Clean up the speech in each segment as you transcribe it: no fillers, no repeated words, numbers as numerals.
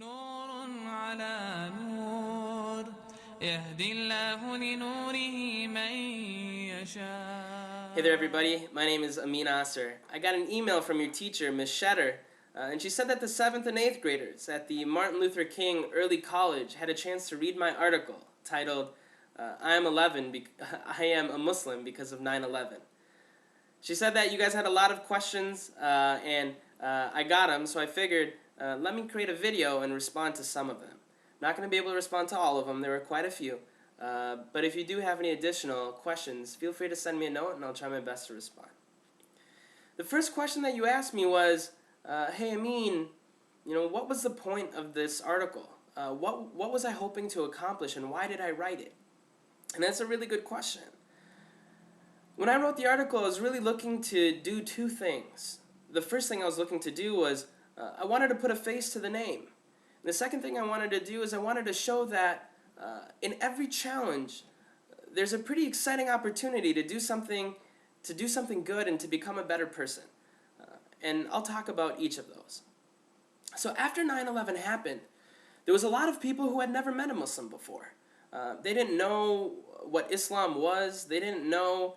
نور على نور يهدي الله لنوره من يشاء. Hey there everybody, my name is Amin Aaser. I got an email from your teacher, Miss Shetter, and she said that the 7th and 8th graders at the Martin Luther King Early College had a chance to read my article titled, I am a Muslim because of 9/11. She said that you guys had a lot of questions, and I got them, so I figured, let me create a video and respond to some of them. I'm not going to be able to respond to all of them, there were quite a few. But if you do have any additional questions, feel free to send me a note and I'll try my best to respond. The first question that you asked me was, hey Amin, what was the point of this article? What was I hoping to accomplish and why did I write it? And that's a really good question. When I wrote the article, I was really looking to do two things. The first thing I was looking to do was, I wanted to put a face to the name. And the second thing I wanted to do is I wanted to show that in every challenge, there's a pretty exciting opportunity to do something good and to become a better person. And I'll talk about each of those. So after 9/11 happened, there was a lot of people who had never met a Muslim before. They didn't know what Islam was. They didn't know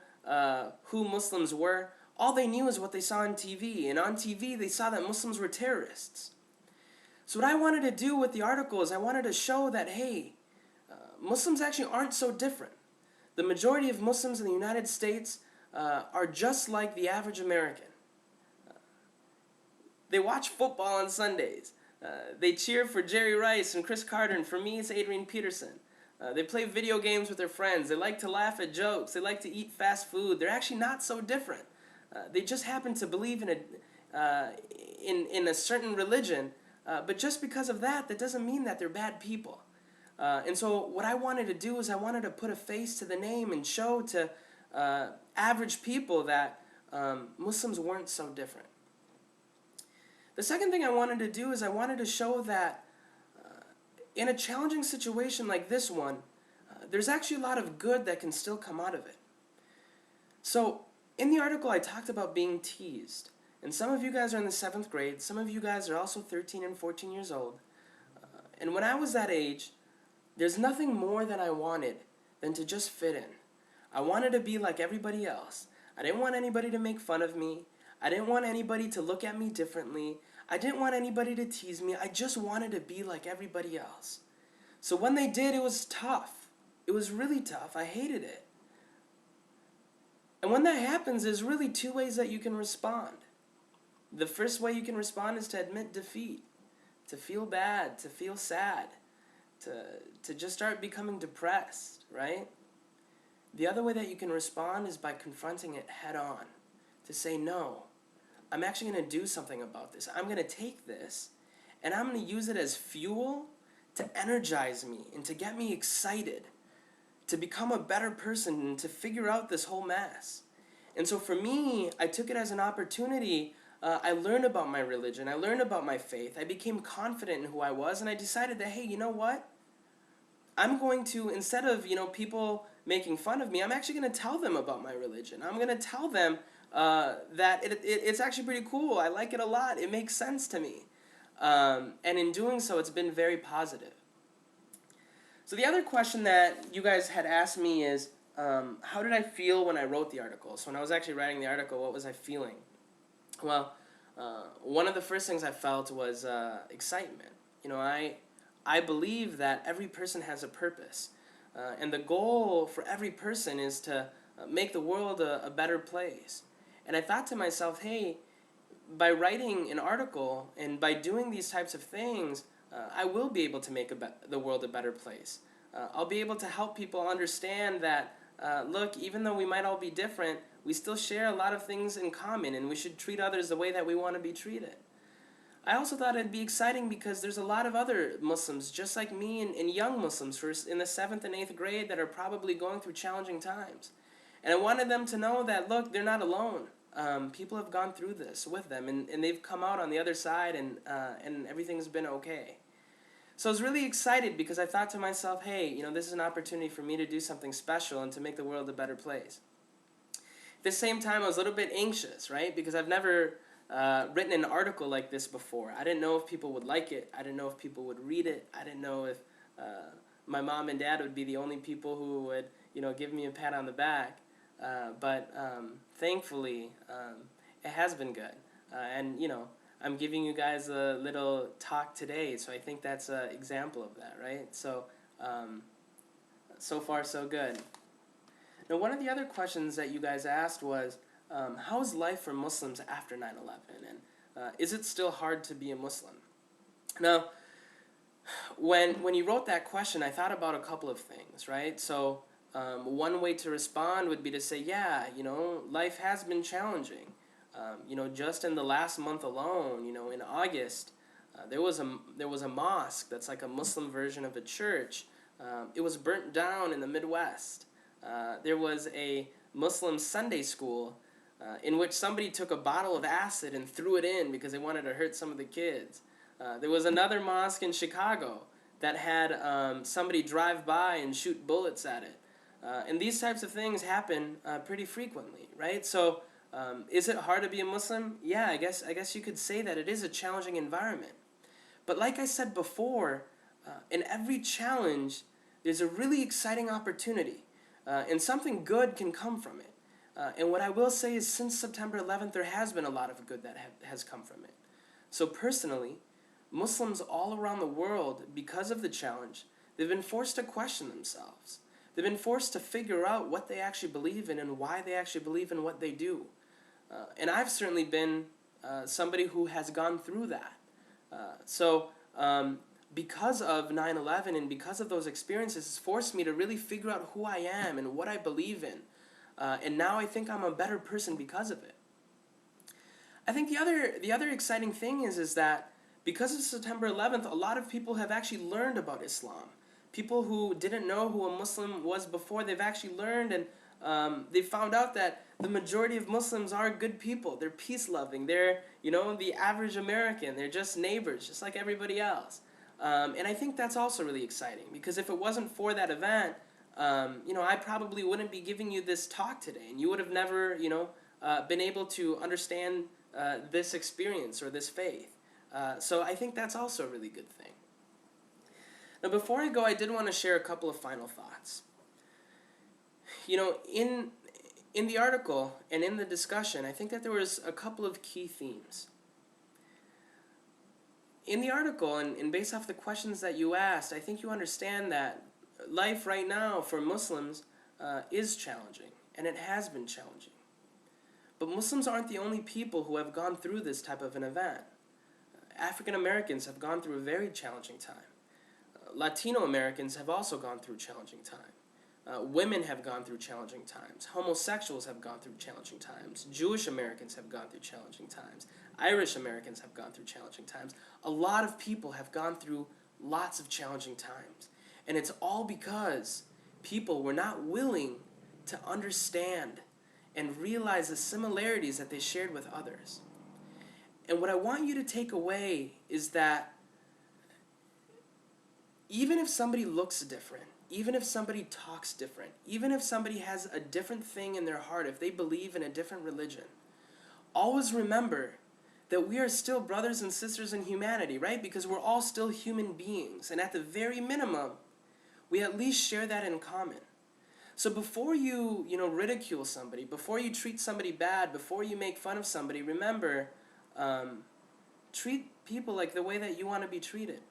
who Muslims were. All they knew is what they saw on TV. And on TV, they saw that Muslims were terrorists. So what I wanted to do with the article is I wanted to show that, hey, Muslims actually aren't so different. The majority of Muslims in the United States are just like the average American. They watch football on Sundays. They cheer for Jerry Rice and Chris Carter, and for me it's Adrian Peterson. They play video games with their friends. They like to laugh at jokes. They like to eat fast food. They're actually not so different. They just happen to believe in a certain religion, but just because of that, that doesn't mean that they're bad people. And so what I wanted to do is I wanted to put a face to the name and show to average people that Muslims weren't so different. The second thing I wanted to do is I wanted to show that in a challenging situation like this one, there's actually a lot of good that can still come out of it. So in the article I talked about being teased. And some of you guys are in the 7th grade. Some of you guys are also 13 and 14 years old. And when I was that age, there's nothing more that I wanted than to just fit in. I wanted to be like everybody else. I didn't want anybody to make fun of me. I didn't want anybody to look at me differently. I didn't want anybody to tease me. I just wanted to be like everybody else. So when they did, it was tough. It was really tough. I hated it. And when that happens, there's really two ways that you can respond. The first way you can respond is to admit defeat, to feel bad, to feel sad, to just start becoming depressed, right? The other way that you can respond is by confronting it head on, to say, no, I'm actually going to do something about this. I'm going to take this and I'm going to use it as fuel to energize me and to get me excited, to become a better person and to figure out this whole mess. And so for me, I took it as an opportunity. I learned about my religion. I learned about my faith. I became confident in who I was, and I decided that, hey, you know what? I'm going to, instead of, people making fun of me, I'm actually going to tell them about my religion. I'm going to tell them that it's actually pretty cool. I like it a lot. It makes sense to me. And in doing so, it's been very positive. So the other question that you guys had asked me is, how did I feel when I wrote the article? So when I was actually writing the article, what was I feeling? Well, one of the first things I felt was excitement. I believe that every person has a purpose. And the goal for every person is to make the world a better place. And I thought to myself, hey, by writing an article and by doing these types of things, I will be able to make the world a better place. I'll be able to help people understand that, look, even though we might all be different, we still share a lot of things in common, and we should treat others the way that we want to be treated. I also thought it'd be exciting because there's a lot of other Muslims, just like me, and young Muslims who are in the 7th and 8th grade that are probably going through challenging times. And I wanted them to know that, look, they're not alone. People have gone through this with them, and they've come out on the other side, and everything's been okay. So I was really excited because I thought to myself, hey, this is an opportunity for me to do something special and to make the world a better place. At the same time, I was a little bit anxious, right? Because I've never written an article like this before. I didn't know if people would like it. I didn't know if people would read it. I didn't know if my mom and dad would be the only people who would, give me a pat on the back. But thankfully, it has been good. And I'm giving you guys a little talk today, so I think that's an example of that, right? So, so far so good. Now, one of the other questions that you guys asked was, how is life for Muslims after 9/11? And is it still hard to be a Muslim? Now, when you wrote that question, I thought about a couple of things, right? So, one way to respond would be to say, yeah, life has been challenging. Just in the last month alone, in August, there was a mosque that's like a Muslim version of a church. It was burnt down in the Midwest. There was a Muslim Sunday school in which somebody took a bottle of acid and threw it in because they wanted to hurt some of the kids. There was another mosque in Chicago that had somebody drive by and shoot bullets at it. And these types of things happen pretty frequently, right? So, is it hard to be a Muslim? Yeah, I guess you could say that it is a challenging environment. But like I said before, in every challenge, there's a really exciting opportunity, and something good can come from it. And what I will say is, since September 11th, there has been a lot of good that has come from it. So personally, Muslims all around the world, because of the challenge, they've been forced to question themselves. They've been forced to figure out what they actually believe in and why they actually believe in what they do. And I've certainly been somebody who has gone through that. So because of 9/11 and because of those experiences, it's forced me to really figure out who I am and what I believe in. And now I think I'm a better person because of it. I think the other exciting thing is that because of September 11th, a lot of people have actually learned about Islam. People who didn't know who a Muslim was before, they've actually learned, and they found out that the majority of Muslims are good people. They're peace-loving. They're, the average American. They're just neighbors, just like everybody else. And I think that's also really exciting, because if it wasn't for that event, I probably wouldn't be giving you this talk today, and you would have never, been able to understand this experience or this faith. So I think that's also a really good thing. Now, before I go, I did want to share a couple of final thoughts. In the article and in the discussion, I think that there was a couple of key themes. In the article, and based off the questions that you asked, I think you understand that life right now for Muslims is challenging, and it has been challenging. But Muslims aren't the only people who have gone through this type of an event. African Americans have gone through a very challenging time. Latino Americans have also gone through challenging time. Women have gone through challenging times. Homosexuals have gone through challenging times. Jewish Americans have gone through challenging times. Irish Americans have gone through challenging times. A lot of people have gone through lots of challenging times. And it's all because people were not willing to understand and realize the similarities that they shared with others. And what I want you to take away is that even if somebody looks different, even if somebody talks different, even if somebody has a different thing in their heart, if they believe in a different religion, always remember that we are still brothers and sisters in humanity, right? Because we're all still human beings. And at the very minimum, we at least share that in common. So before you, ridicule somebody, before you treat somebody bad, before you make fun of somebody, remember, treat people like the way that you want to be treated.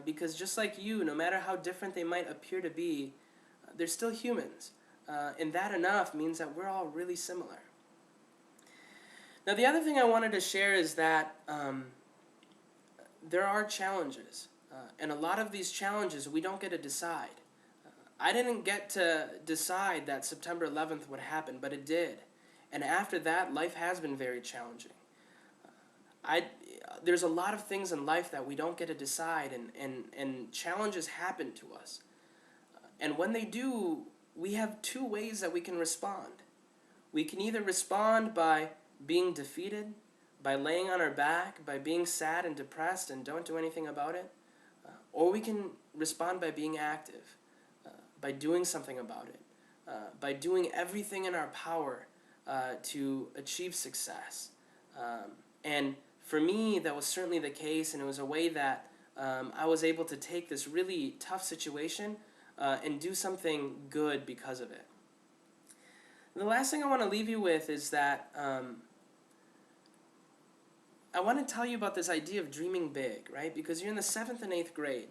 Because just like you, no matter how different they might appear to be, they're still humans. And that enough means that we're all really similar. Now, the other thing I wanted to share is that there are challenges. And a lot of these challenges we don't get to decide. I didn't get to decide that September 11th would happen, but it did. And after that, life has been very challenging. There's a lot of things in life that we don't get to decide, and challenges happen to us. And when they do, we have two ways that we can respond. We can either respond by being defeated, by laying on our back, by being sad and depressed and don't do anything about it, or we can respond by being active, by doing something about it, by doing everything in our power to achieve success. And for me, that was certainly the case, and it was a way that I was able to take this really tough situation and do something good because of it. The last thing I want to leave you with is that I want to tell you about this idea of dreaming big, right? Because you're in the 7th and 8th grade.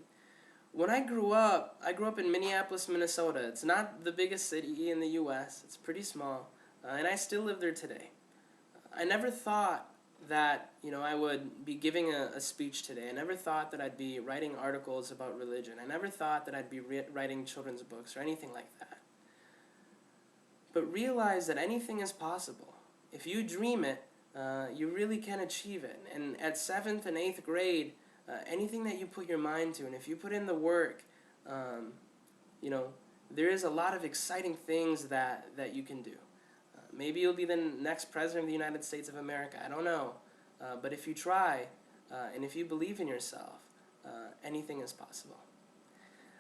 When I grew up in Minneapolis, Minnesota. It's not the biggest city in the U.S. It's pretty small, and I still live there today. I never thought that I would be giving a speech today. I never thought that I'd be writing articles about religion. I never thought that I'd be writing children's books or anything like that. But realize that anything is possible. If you dream it, you really can achieve it. And at 7th and 8th grade, anything that you put your mind to, and if you put in the work, there is a lot of exciting things that you can do. Maybe you'll be the next president of the United States of America. I don't know. But if you try, and if you believe in yourself, anything is possible.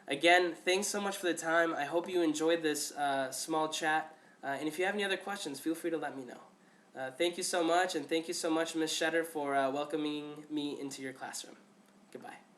Again, thanks so much for the time. I hope you enjoyed this small chat. And if you have any other questions, feel free to let me know. Thank you so much, and thank you so much, Ms. Shetter, for welcoming me into your classroom. Goodbye.